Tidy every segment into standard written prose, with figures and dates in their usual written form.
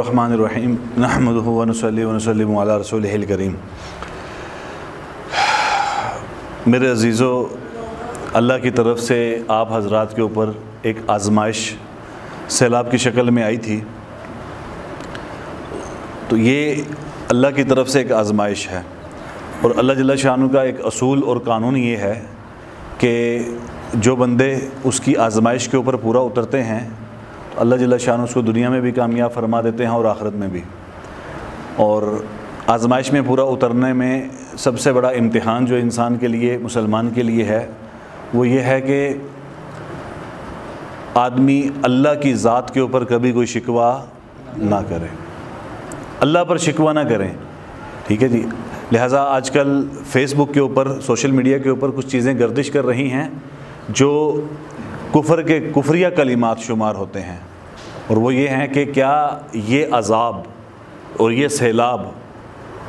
बिस्मिल्लाहिर्रहमानिर्रहीम नहमदुहु व नुसल्ली व नुसल्लिमु अला रसूलिहिल करीम। मेरे अज़ीज़ों, अल्लाह की तरफ से आप हज़रात के ऊपर एक आज़माइश सैलाब की शक्ल में आई थी। तो ये अल्लाह की तरफ से एक आज़माइश है और अल्लाह जल्ल शानु का एक असूल और कानून ये है कि जो बंदे उसकी आज़माइश के ऊपर पूरा उतरते हैं तो अल्लाह जल्ल शानु उसको दुनिया में भी कामयाब फरमा देते हैं और आखिरत में भी। और आज़माइश में पूरा उतरने में सबसे बड़ा इम्तिहान जो इंसान के लिए, मुसलमान के लिए है, वो ये है कि आदमी अल्लाह की ज़ात के ऊपर कभी कोई शिकवा ना करे, अल्लाह पर शिकवा ना करें। ठीक है जी। लिहाजा आजकल फ़ेसबुक के ऊपर, सोशल मीडिया के ऊपर कुछ चीज़ें गर्दिश कर रही हैं जो कुफ्र के कुफ्रिया कलिमात शुमार होते हैं, और वो ये हैं कि क्या ये अज़ाब और ये सैलाब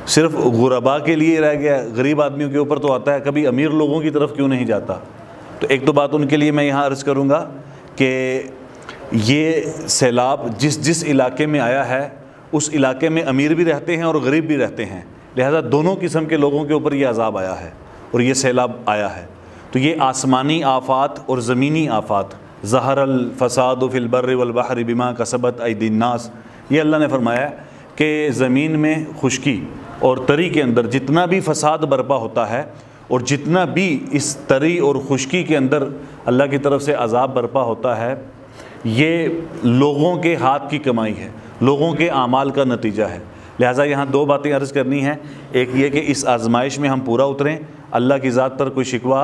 सिर्फ़ गुरबा के लिए रह गया, गरीब आदमियों के ऊपर तो आता है, कभी अमीर लोगों की तरफ क्यों नहीं जाता? तो एक तो बात उनके लिए मैं यहाँ अर्ज़ करूँगा कि ये सैलाब जिस इलाके में आया है उस इलाके में अमीर भी रहते हैं और गरीब भी रहते हैं, लिहाजा दोनों किस्म के लोगों के ऊपर ये अज़ाब आया है और ये सैलाब आया है। तो ये आसमानी आफ़ात और ज़मीनी आफ़ात, ज़हरल फ़सादु फ़िल बर्रि वल बहरि बिमा कसबत ऐदीन नास, ये अल्लाह ने फरमाया कि ज़मीन में खुश्की और तरी के अंदर जितना भी फ़साद बर्पा होता है और जितना भी इस तरी और खुश्की के अंदर अल्लाह की तरफ से अज़ाब बर्पा होता है, ये लोगों के हाथ की कमाई है, लोगों के आमाल का नतीजा है। लिहाजा यहाँ दो बातें अर्ज़ करनी हैं। एक ये कि इस आज़माइश में हम पूरा उतरें, अल्लाह की ज़ात पर कोई शिकवा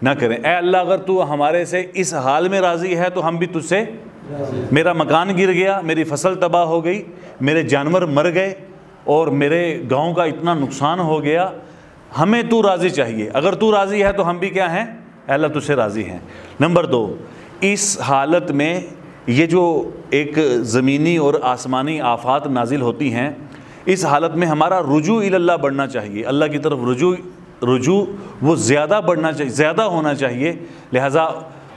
ना करें। ए अल्लाह, अगर तू हमारे से इस हाल में राज़ी है तो हम भी तुझसे, मेरा मकान गिर गया, मेरी फसल तबाह हो गई, मेरे जानवर मर गए और मेरे गांव का इतना नुकसान हो गया, हमें तू राज़ी चाहिए। अगर तू राज़ी है तो हम भी क्या हैं? अल्लाह तुझसे राज़ी हैं। नंबर दो, इस हालत में ये जो एक ज़मीनी और आसमानी आफ़ात नाजिल होती हैं, इस हालत में हमारा रुजू इल्लाह बढ़ना चाहिए, अल्लाह की तरफ रुजू वो ज़्यादा बढ़ना चाहिए, ज़्यादा होना चाहिए। लिहाजा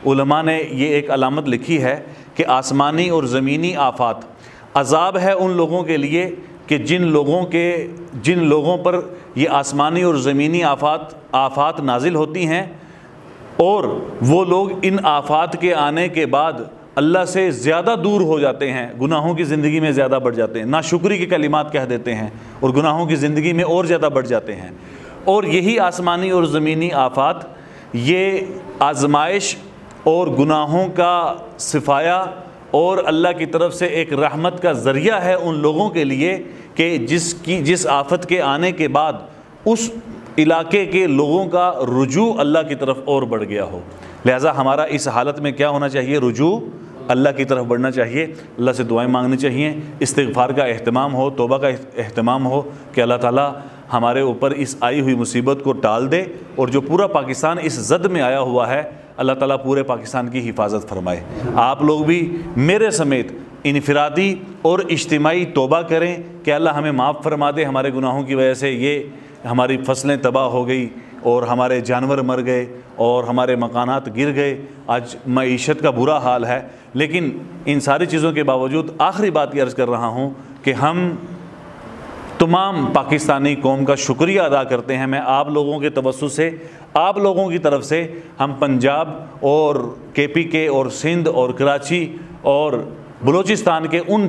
उलमा ने ये एक अलामत लिखी है कि आसमानी और ज़मीनी आफ़ात अज़ाब है उन लोगों के लिए कि जिन लोगों पर ये आसमानी और ज़मीनी आफ़ात नाजिल होती हैं और वो लोग इन आफ़ात के आने के बाद अल्लाह से ज़्यादा दूर हो जाते हैं, गुनाहों की ज़िंदगी में ज़्यादा बढ़ जाते हैं, नाशुक्री के कलिमात कह देते हैं और गुनाहों की ज़िंदगी में और ज़्यादा बढ़ जाते हैं। और यही आसमानी और ज़मीनी आफ़ात ये आज़माइश और गुनाहों का सिफाया और अल्लाह की तरफ से एक रहमत का ज़रिया है उन लोगों के लिए कि जिस आफ़त के आने के बाद उस इलाके के लोगों का रुजू अल्लाह की तरफ और बढ़ गया हो। लिहाजा हमारा इस हालत में क्या होना चाहिए? रुजू अल्लाह की तरफ बढ़ना चाहिए, अल्लाह से दुआएं मांगनी चाहिए, इस्तिग़फ़ार का एहतमाम हो, तौबा का एहतमाम हो कि अल्लाह ताला हमारे ऊपर इस आई हुई मुसीबत को टाल दे और जो पूरा पाकिस्तान इस ज़द में आया हुआ है, अल्लाह ताला पूरे पाकिस्तान की हिफाजत फरमाए। आप लोग भी मेरे समेत इनफरादी और इज्तिमाई तौबा करें कि अल्लाह हमें माफ़ फरमा दे, हमारे गुनाहों की वजह से ये हमारी फसलें तबाह हो गई और हमारे जानवर मर गए और हमारे मकानात गिर गए, आज मईशत का बुरा हाल है। लेकिन इन सारी चीज़ों के बावजूद आखिरी बात ये अर्ज़ कर रहा हूँ कि हम तमाम पाकिस्तानी कौम का शुक्रिया अदा करते हैं। मैं आप लोगों के तवस्सुत से, आप लोगों की तरफ से हम पंजाब और KPK और सिंध और कराची और बलूचिस्तान के उन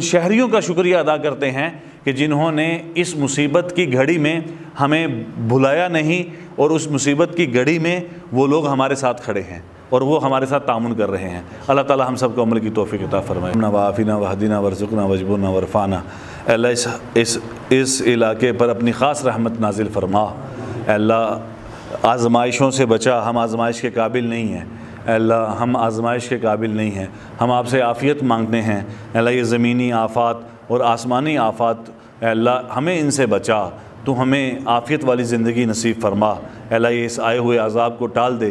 शहरियों का शुक्रिया अदा करते हैं कि जिन्होंने इस मुसीबत की घड़ी में हमें भुलाया नहीं और उस मुसीबत की घड़ी में वो लोग हमारे साथ खड़े हैं और वो हमारे साथ तामुन कर रहे हैं। अल्लाह ताला हम सबको अमल की तौफीक अता फरमाए। वाफ़िना वहदीना वरज़ुक़ना वजबुरना वरफ़ाना। अल्लाह इस इलाके पर अपनी ख़ास रहमत नाजिल फरमा। अल्लाह आज़माइशों से बचा, हम आज़माइश के काबिल नहीं हैं अल्लाह, हम आज़माइश के काबिल नहीं हैं, हम आपसे आफ़ियत मांगते हैं अल्लाह। ये ज़मीनी आफ़ात और आसमानी आफ़ात अल्लाह हमें इनसे बचा, तो हमें आफ़ियत वाली ज़िंदगी नसीब फरमा अल्लाह। ये इस आए हुए अज़ाब को टाल दे।